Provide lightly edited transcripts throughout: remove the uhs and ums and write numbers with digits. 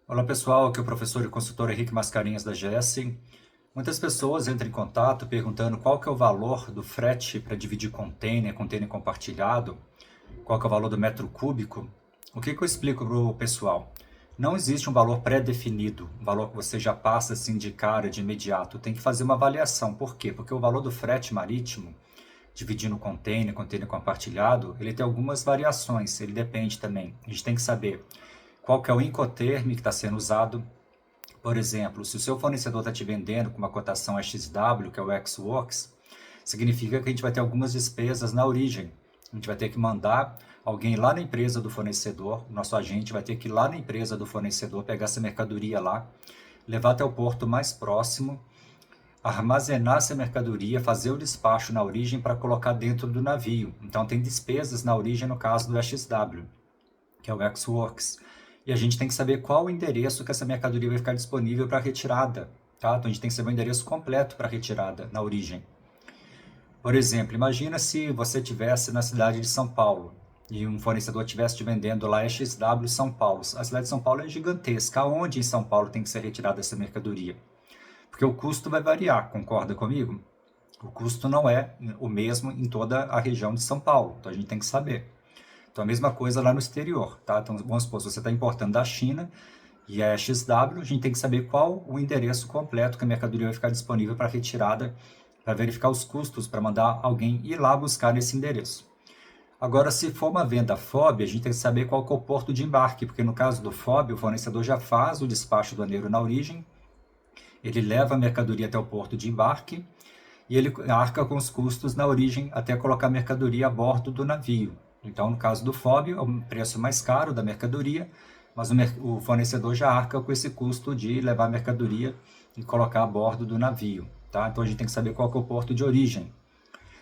Olá pessoal, aqui é o professor e consultor Henrique Mascarenhas da GS. Muitas pessoas entram em contato perguntando qual que é o valor do frete para dividir container compartilhado, qual que é o valor do metro cúbico. O que eu explico para o pessoal? Não existe um valor pré-definido, um valor que você já passa assim de cara, de imediato. Tem que fazer uma avaliação. Por quê? Porque o valor do frete marítimo, dividindo container compartilhado, ele tem algumas variações, ele depende também. A gente tem que saber qual que é o Incoterm que está sendo usado. Por exemplo, se o seu fornecedor está te vendendo com uma cotação XW, que é o Ex-Works, significa que a gente vai ter algumas despesas na origem. A gente vai ter que mandar alguém lá na empresa do fornecedor, nosso agente vai ter que ir lá na empresa do fornecedor, pegar essa mercadoria lá, levar até o porto mais próximo, armazenar essa mercadoria, fazer o despacho na origem para colocar dentro do navio. Então tem despesas na origem no caso do XW, que é o Ex-Works. E a gente tem que saber qual o endereço que essa mercadoria vai ficar disponível para retirada. Tá? Então a gente tem que saber o endereço completo para retirada na origem. Por exemplo, imagina se você estivesse na cidade de São Paulo e um fornecedor estivesse te vendendo lá XW São Paulo. A cidade de São Paulo é gigantesca. Aonde em São Paulo tem que ser retirada essa mercadoria? Porque o custo vai variar, concorda comigo? O custo não é o mesmo em toda a região de São Paulo, então a gente tem que saber. Então a mesma coisa lá no exterior, tá? Então vamos supor, se você está importando da China e é XW, a gente tem que saber qual o endereço completo que a mercadoria vai ficar disponível para retirada, para verificar os custos, para mandar alguém ir lá buscar nesse endereço. Agora, se for uma venda FOB, a gente tem que saber qual que é o porto de embarque, porque no caso do FOB, o fornecedor já faz o despacho aduaneiro na origem, ele leva a mercadoria até o porto de embarque e ele arca com os custos na origem até colocar a mercadoria a bordo do navio. Então, no caso do FOB, é o preço mais caro da mercadoria, mas o fornecedor já arca com esse custo de levar a mercadoria e colocar a bordo do navio. Tá? Então, a gente tem que saber qual que é o porto de origem.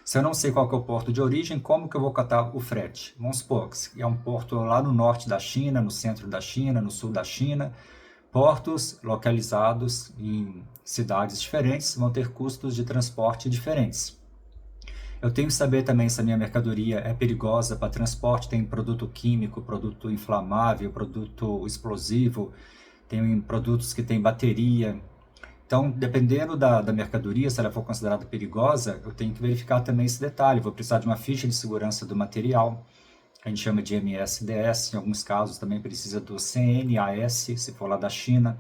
Se eu não sei qual que é o porto de origem, como que eu vou catar o frete? Vamos supor que é um porto lá no norte da China, no centro da China, no sul da China. Portos localizados em cidades diferentes vão ter custos de transporte diferentes. Eu tenho que saber também se a minha mercadoria é perigosa para transporte, tem produto químico, produto inflamável, produto explosivo, tem produtos que têm bateria. Então, dependendo da mercadoria, se ela for considerada perigosa, eu tenho que verificar também esse detalhe. Vou precisar de uma ficha de segurança do material, que a gente chama de MSDS, em alguns casos também precisa do CNAS, se for lá da China,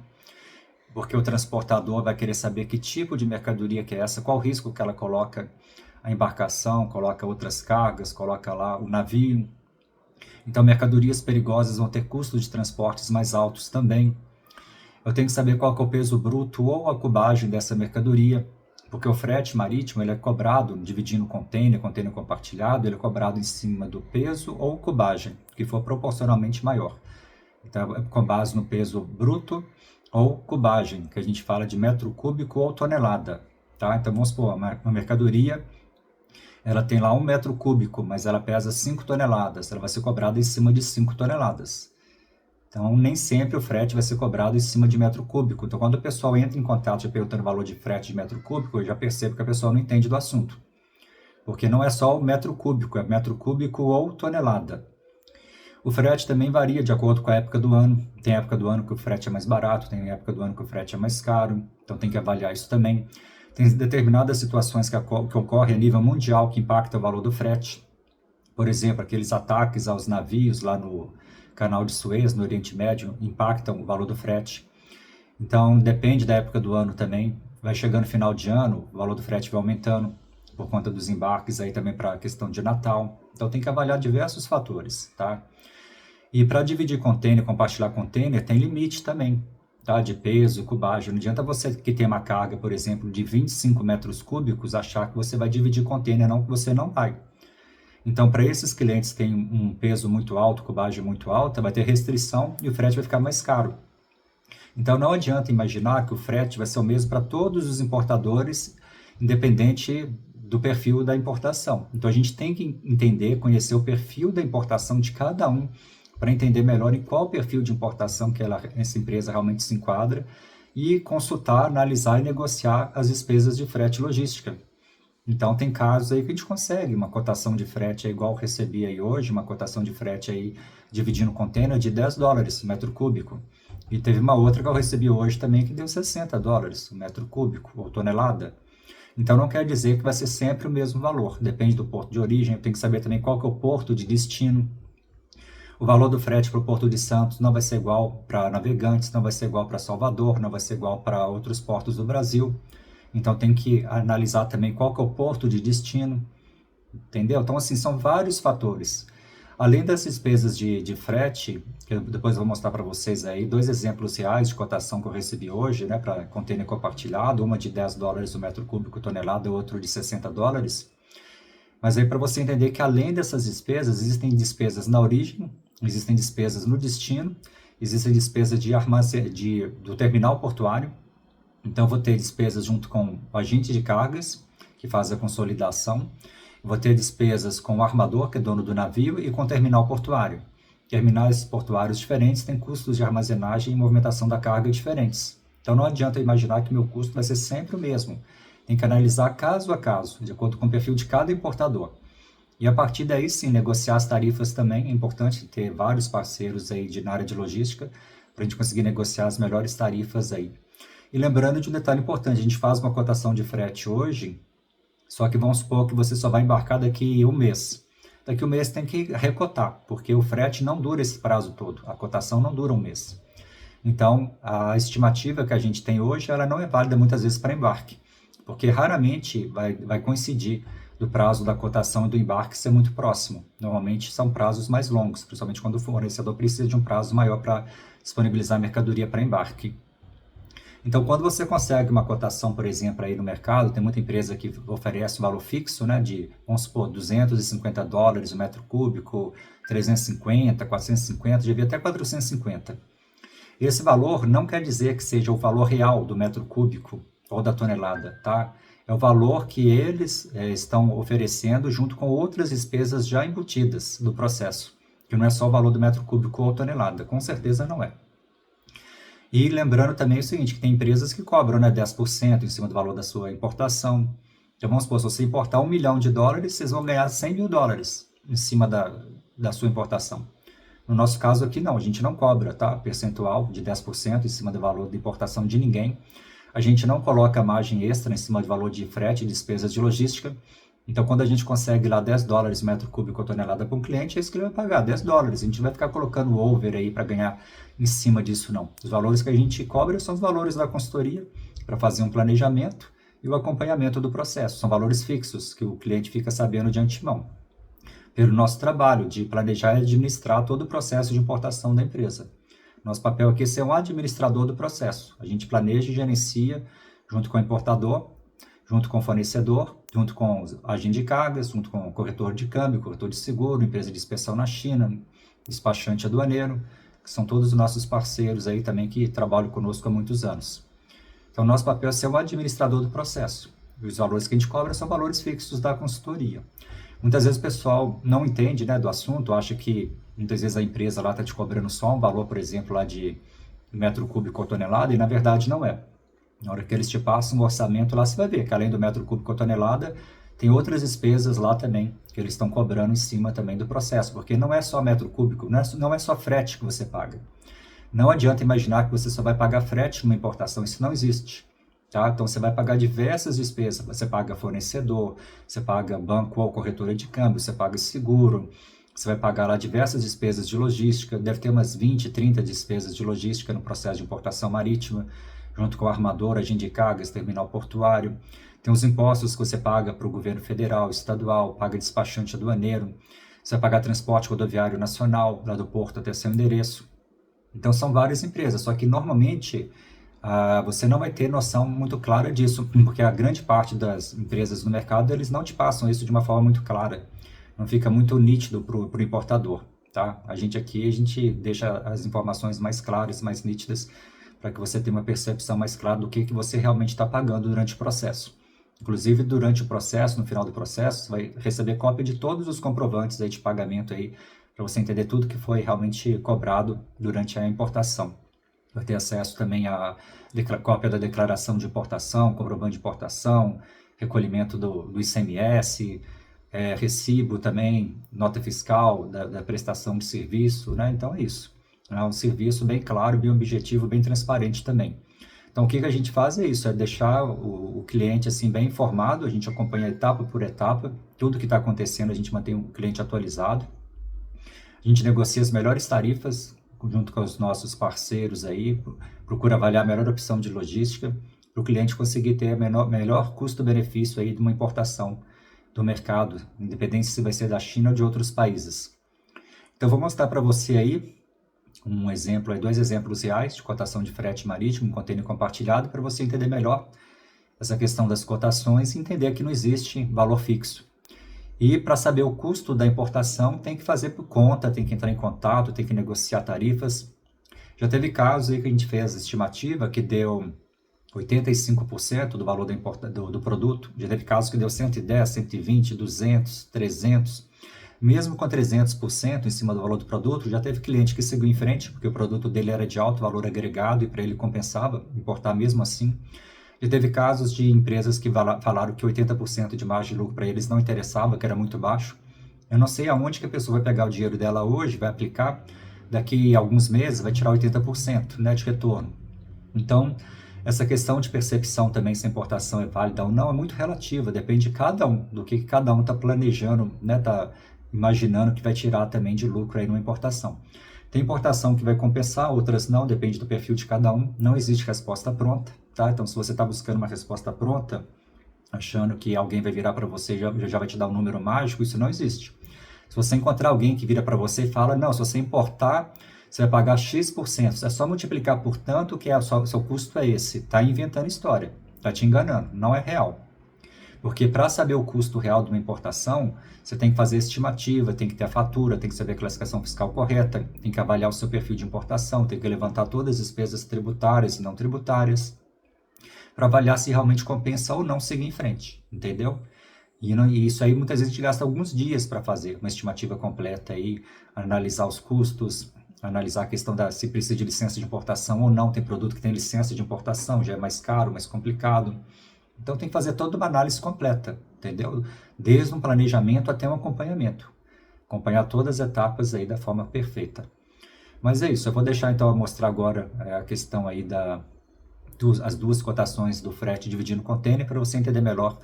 porque o transportador vai querer saber que tipo de mercadoria que é essa, qual o risco que ela coloca a embarcação, coloca outras cargas, coloca lá o navio. Então, mercadorias perigosas vão ter custos de transportes mais altos também. Eu tenho que saber qual que é o peso bruto ou a cubagem dessa mercadoria, porque o frete marítimo ele é cobrado, dividindo container compartilhado, ele é cobrado em cima do peso ou cubagem, que for proporcionalmente maior. Então, é com base no peso bruto ou cubagem, que a gente fala de metro cúbico ou tonelada. Tá? Então, vamos supor, uma mercadoria ela tem lá 1 metro cúbico, mas ela pesa 5 toneladas, ela vai ser cobrada em cima de 5 toneladas. Então, nem sempre o frete vai ser cobrado em cima de metro cúbico. Então, quando o pessoal entra em contato já perguntando o valor de frete de metro cúbico, eu já percebo que a pessoa não entende do assunto. Porque não é só o metro cúbico, é metro cúbico ou tonelada. O frete também varia de acordo com a época do ano. Tem época do ano que o frete é mais barato, tem época do ano que o frete é mais caro. Então, tem que avaliar isso também. Tem determinadas situações que ocorrem a nível mundial que impactam o valor do frete. Por exemplo, aqueles ataques aos navios lá no Canal de Suez, no Oriente Médio, impactam o valor do frete. Então, depende da época do ano também. Vai chegando final de ano, o valor do frete vai aumentando por conta dos embarques aí também para a questão de Natal. Então, tem que avaliar diversos fatores, tá? E para dividir container, compartilhar container, tem limite também, tá? De peso, cubagem. Não adianta você que tem uma carga, por exemplo, de 25 metros cúbicos, achar que você vai dividir container, não, que você não vai. Então, para esses clientes que têm um peso muito alto, cubagem muito alta, vai ter restrição e o frete vai ficar mais caro. Então, não adianta imaginar que o frete vai ser o mesmo para todos os importadores, independente do perfil da importação. Então, a gente tem que entender, conhecer o perfil da importação de cada um, para entender melhor em qual perfil de importação que essa empresa realmente se enquadra e consultar, analisar e negociar as despesas de frete e logística. Então, tem casos aí que a gente consegue uma cotação de frete igual eu recebi aí hoje, uma cotação de frete aí dividindo container de $10 metro cúbico. E teve uma outra que eu recebi hoje também que deu $60 o metro cúbico ou tonelada. Então não quer dizer que vai ser sempre o mesmo valor, depende do porto de origem. Eu tenho que saber também qual que é o porto de destino. O valor do frete para o Porto de Santos não vai ser igual para Navegantes, não vai ser igual para Salvador, não vai ser igual para outros portos do Brasil. Então tem que analisar também qual que é o porto de destino, entendeu? Então, assim, são vários fatores. Além das despesas de frete, que eu depois vou mostrar para vocês aí, dois exemplos reais de cotação que eu recebi hoje, né, para container compartilhado, uma de $10 o metro cúbico tonelada, outro de $60. Mas aí para você entender que além dessas despesas, existem despesas na origem, existem despesas no destino, existem despesas do terminal portuário. Então, eu vou ter despesas junto com o agente de cargas, que faz a consolidação. Vou ter despesas com o armador, que é dono do navio, e com o terminal portuário. Terminais portuários diferentes têm custos de armazenagem e movimentação da carga diferentes. Então, não adianta imaginar que meu custo vai ser sempre o mesmo. Tem que analisar caso a caso, de acordo com o perfil de cada importador. E a partir daí, sim, negociar as tarifas também. É importante ter vários parceiros aí na área de logística para a gente conseguir negociar as melhores tarifas aí. E lembrando de um detalhe importante, a gente faz uma cotação de frete hoje, só que vamos supor que você só vai embarcar daqui um mês. Daqui um mês tem que recotar, porque o frete não dura esse prazo todo, a cotação não dura um mês. Então, a estimativa que a gente tem hoje, ela não é válida muitas vezes para embarque, porque raramente vai coincidir do prazo da cotação e do embarque ser muito próximo. Normalmente são prazos mais longos, principalmente quando o fornecedor precisa de um prazo maior para disponibilizar a mercadoria para embarque. Então, quando você consegue uma cotação, por exemplo, aí no mercado, tem muita empresa que oferece um valor fixo, né, de, vamos supor, $250 o metro cúbico, 350, 450, devia até 450. Esse valor não quer dizer que seja o valor real do metro cúbico ou da tonelada, tá? É o valor que eles estão oferecendo junto com outras despesas já embutidas do processo, que não é só o valor do metro cúbico ou tonelada, com certeza não é. E lembrando também o seguinte, que tem empresas que cobram, né, 10% em cima do valor da sua importação. Então vamos supor, se você importar $1 milhão, vocês vão ganhar $100 mil em cima da sua importação. No nosso caso aqui não, a gente não cobra, tá? Percentual de 10% em cima do valor de importação de ninguém. A gente não coloca margem extra em cima do valor de frete e despesas de logística. Então, quando a gente consegue lá $10 metro cúbico ou tonelada para um cliente, é isso que ele vai pagar, $10. A gente vai ficar colocando over aí para ganhar em cima disso, não. Os valores que a gente cobra são os valores da consultoria para fazer um planejamento e o acompanhamento do processo. São valores fixos que o cliente fica sabendo de antemão. Pelo nosso trabalho de planejar e administrar todo o processo de importação da empresa. Nosso papel aqui é ser um administrador do processo. A gente planeja e gerencia junto com o importador, junto com o fornecedor, junto com o agente de cargas, junto com o corretor de câmbio, corretor de seguro, empresa de inspeção na China, despachante aduaneiro, que são todos os nossos parceiros aí também que trabalham conosco há muitos anos. Então, nosso papel é ser o administrador do processo. E os valores que a gente cobra são valores fixos da consultoria. Muitas vezes o pessoal não entende, né, do assunto, acha que muitas vezes a empresa lá está te cobrando só um valor, por exemplo, lá de metro cúbico ou tonelada, e na verdade não é. Na hora que eles te passam o orçamento lá, você vai ver que além do metro cúbico ou tonelada, tem outras despesas lá também, que eles estão cobrando em cima também do processo, porque não é só metro cúbico, não é só frete que você paga. Não adianta imaginar que você só vai pagar frete numa importação, isso não existe. Tá? Então você vai pagar diversas despesas, você paga fornecedor, você paga banco ou corretora de câmbio, você paga seguro, você vai pagar lá diversas despesas de logística, deve ter umas 20, 30 despesas de logística no processo de importação marítima, junto com a armadora, agente de cargas, terminal portuário. Tem os impostos que você paga para o governo federal, estadual, paga despachante aduaneiro, você vai pagar transporte rodoviário nacional, lá do porto até seu endereço. Então são várias empresas, só que normalmente você não vai ter noção muito clara disso, porque a grande parte das empresas no mercado, eles não te passam isso de uma forma muito clara, não fica muito nítido para o importador, tá? A gente aqui, a gente deixa as informações mais claras, mais nítidas, para que você tenha uma percepção mais clara do que você realmente está pagando durante o processo. Inclusive, durante o processo, no final do processo, você vai receber cópia de todos os comprovantes aí de pagamento aí, para você entender tudo que foi realmente cobrado durante a importação. Vai ter acesso também à cópia da declaração de importação, comprovante de importação, recolhimento do ICMS, recibo também, nota fiscal da prestação de serviço, né? Então é isso. É um serviço bem claro, bem objetivo, bem transparente também. Então, o que a gente faz é isso, é deixar o cliente assim bem informado, a gente acompanha etapa por etapa, tudo que está acontecendo a gente mantém o cliente atualizado, a gente negocia as melhores tarifas junto com os nossos parceiros aí, procura avaliar a melhor opção de logística, para o cliente conseguir ter melhor custo-benefício aí de uma importação do mercado, independente se vai ser da China ou de outros países. Então, vou mostrar para você aí um exemplo, dois exemplos reais de cotação de frete marítimo, container compartilhado, para você entender melhor essa questão das cotações e entender que não existe valor fixo. E para saber o custo da importação, tem que fazer por conta, tem que entrar em contato, tem que negociar tarifas. Já teve casos aí que a gente fez a estimativa que deu 85% do valor do produto. Já teve casos que deu 110, 120, 200, 300. Mesmo com 300% em cima do valor do produto, já teve cliente que seguiu em frente, porque o produto dele era de alto valor agregado e para ele compensava importar mesmo assim. Já teve casos de empresas que falaram que 80% de margem de lucro para eles não interessava, que era muito baixo. Eu não sei aonde que a pessoa vai pegar o dinheiro dela hoje, vai aplicar, daqui a alguns meses vai tirar 80%, né, de retorno. Então, essa questão de percepção também se a importação é válida ou não é muito relativa, depende de cada um, do que cada um está planejando, né, está imaginando que vai tirar também de lucro aí numa importação. Tem importação que vai compensar, outras não, depende do perfil de cada um, não existe resposta pronta, tá? Então, se você está buscando uma resposta pronta, achando que alguém vai virar para você e já vai te dar um número mágico, isso não existe. Se você encontrar alguém que vira para você e fala, não, se você importar, você vai pagar X%, é só multiplicar por tanto que seu custo é esse, está inventando história, está te enganando, não é real. Porque para saber o custo real de uma importação, você tem que fazer estimativa, tem que ter a fatura, tem que saber a classificação fiscal correta, tem que avaliar o seu perfil de importação, tem que levantar todas as despesas tributárias e não tributárias, para avaliar se realmente compensa ou não seguir em frente, entendeu? E isso aí muitas vezes a gente gasta alguns dias para fazer uma estimativa completa aí, analisar os custos, analisar a questão se precisa de licença de importação ou não, tem produto que tem licença de importação, já é mais caro, mais complicado. Então tem que fazer toda uma análise completa, entendeu? Desde um planejamento até um acompanhamento. Acompanhar todas as etapas aí da forma perfeita. Mas é isso, eu vou deixar então mostrar agora a questão aí as duas cotações do frete dividindo o container para você entender melhor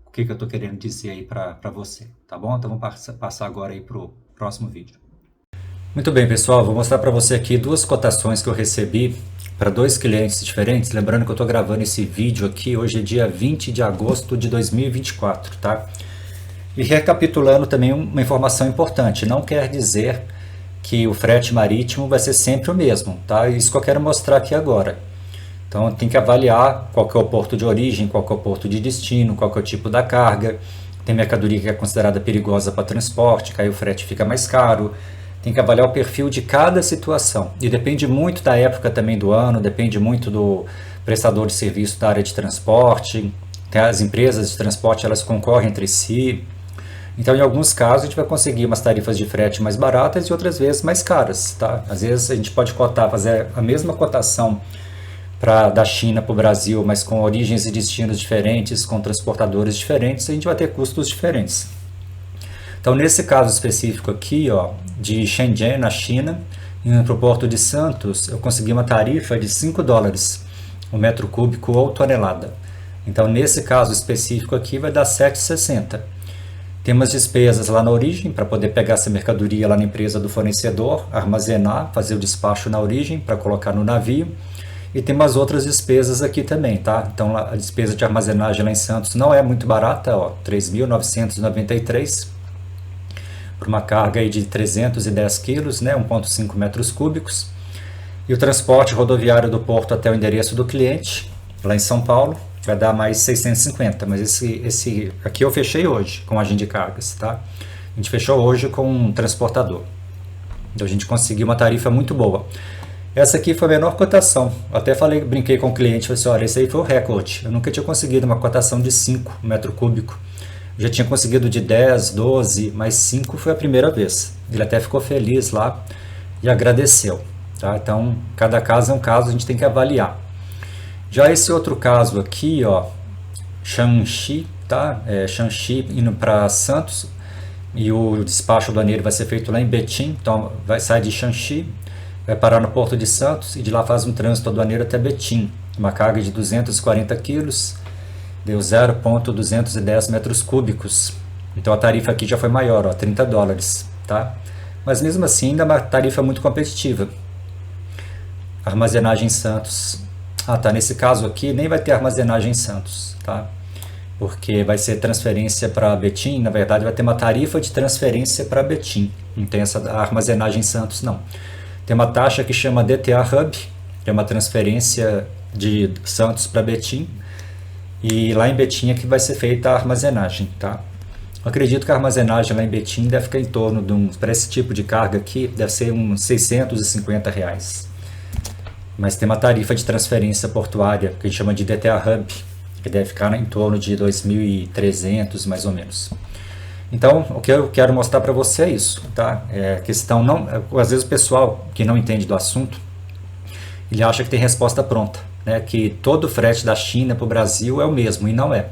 o que eu estou querendo dizer aí para você, tá bom? Então vamos passar agora aí para o próximo vídeo. Muito bem, pessoal, vou mostrar para você aqui duas cotações que eu recebi para dois clientes diferentes. Lembrando que eu estou gravando esse vídeo aqui, hoje é dia 20 de agosto de 2024, tá? E recapitulando também uma informação importante, não quer dizer que o frete marítimo vai ser sempre o mesmo, tá? Isso que eu quero mostrar aqui agora. Então tem que avaliar qual que é o porto de origem, qual que é o porto de destino, qual que é o tipo da carga. Tem mercadoria que é considerada perigosa para transporte, que aí o frete fica mais caro. Tem que avaliar o perfil de cada situação. E depende muito da época também do ano, depende muito do prestador de serviço da área de transporte. As empresas de transporte, elas concorrem entre si. Então, em alguns casos, a gente vai conseguir umas tarifas de frete mais baratas e outras vezes mais caras, tá? Às vezes a gente pode fazer a mesma cotação da China para o Brasil, mas com origens e destinos diferentes, com transportadores diferentes, a gente vai ter custos diferentes. Então, nesse caso específico aqui, ó, de Shenzhen, na China, indo para o Porto de Santos, eu consegui uma tarifa de $5 o metro cúbico ou tonelada. Então, nesse caso específico aqui, vai dar R$7,60. Tem umas despesas lá na origem, para poder pegar essa mercadoria lá na empresa do fornecedor, armazenar, fazer o despacho na origem, para colocar no navio. E tem umas outras despesas aqui também, tá? Então, a despesa de armazenagem lá em Santos não é muito barata, ó, R$3.993. Para uma carga aí de 310 quilos, né, 1,5 metros cúbicos. E o transporte rodoviário do porto até o endereço do cliente, lá em São Paulo, vai dar mais 650. Mas esse aqui eu fechei hoje com a agente de cargas, tá? A gente fechou hoje com um transportador. Então a gente conseguiu uma tarifa muito boa. Essa aqui foi a menor cotação. Eu até brinquei com o cliente, falei assim, olha, esse aí foi o recorde. Eu nunca tinha conseguido uma cotação de 5 metro cúbico. Já tinha conseguido de 10, 12, mas 5 foi a primeira vez. Ele até ficou feliz lá e agradeceu. Tá? Então, cada caso é um caso, a gente tem que avaliar. Já esse outro caso aqui, ó, Shanxi, tá? Shanxi indo para Santos, e o despacho aduaneiro vai ser feito lá em Betim, então vai sair de Shanxi, vai parar no Porto de Santos e de lá faz um trânsito aduaneiro até Betim. Uma carga de 240 quilos, deu 0,210 metros cúbicos. Então a tarifa aqui já foi maior, ó, $30, tá? Mas mesmo assim ainda é uma tarifa muito competitiva. Armazenagem em Santos. Ah, tá, nesse caso aqui nem vai ter armazenagem em Santos, tá? Porque vai ser transferência para Betim, na verdade vai ter uma tarifa de transferência para Betim. Não tem essa armazenagem em Santos, não. Tem uma taxa que chama DTA Hub, que é uma transferência de Santos para Betim, e lá em Betim é que vai ser feita a armazenagem, tá? Eu acredito que a armazenagem lá em Betim deve ficar em torno de para esse tipo de carga aqui, deve ser uns R$ 650. Mas tem uma tarifa de transferência portuária, que a gente chama de DTA Hub, que deve ficar em torno de 2.300 mais ou menos. Então, o que eu quero mostrar para você é isso, tá? Questão não, às vezes o pessoal que não entende do assunto, ele acha que tem resposta pronta, né? Que todo frete da China para o Brasil é o mesmo, e não é.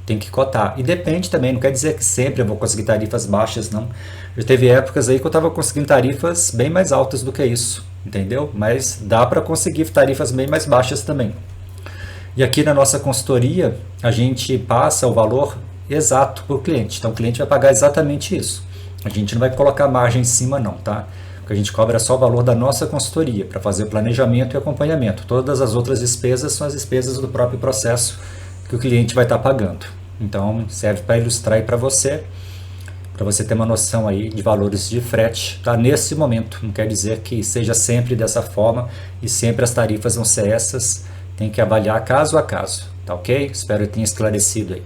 Tem que cotar. E depende também, não quer dizer que sempre eu vou conseguir tarifas baixas, não. Já teve épocas aí que eu estava conseguindo tarifas bem mais altas do que isso, entendeu? Mas dá para conseguir tarifas bem mais baixas também. E aqui na nossa consultoria, a gente passa o valor exato para o cliente. Então o cliente vai pagar exatamente isso. A gente não vai colocar margem em cima não, tá? O que a gente cobra é só o valor da nossa consultoria, para fazer o planejamento e acompanhamento. Todas as outras despesas são as despesas do próprio processo que o cliente vai estar pagando. Então serve para ilustrar aí para você ter uma noção aí de valores de frete, tá? Nesse momento, não quer dizer que seja sempre dessa forma e sempre as tarifas vão ser essas, tem que avaliar caso a caso, tá ok? Espero que tenha esclarecido aí.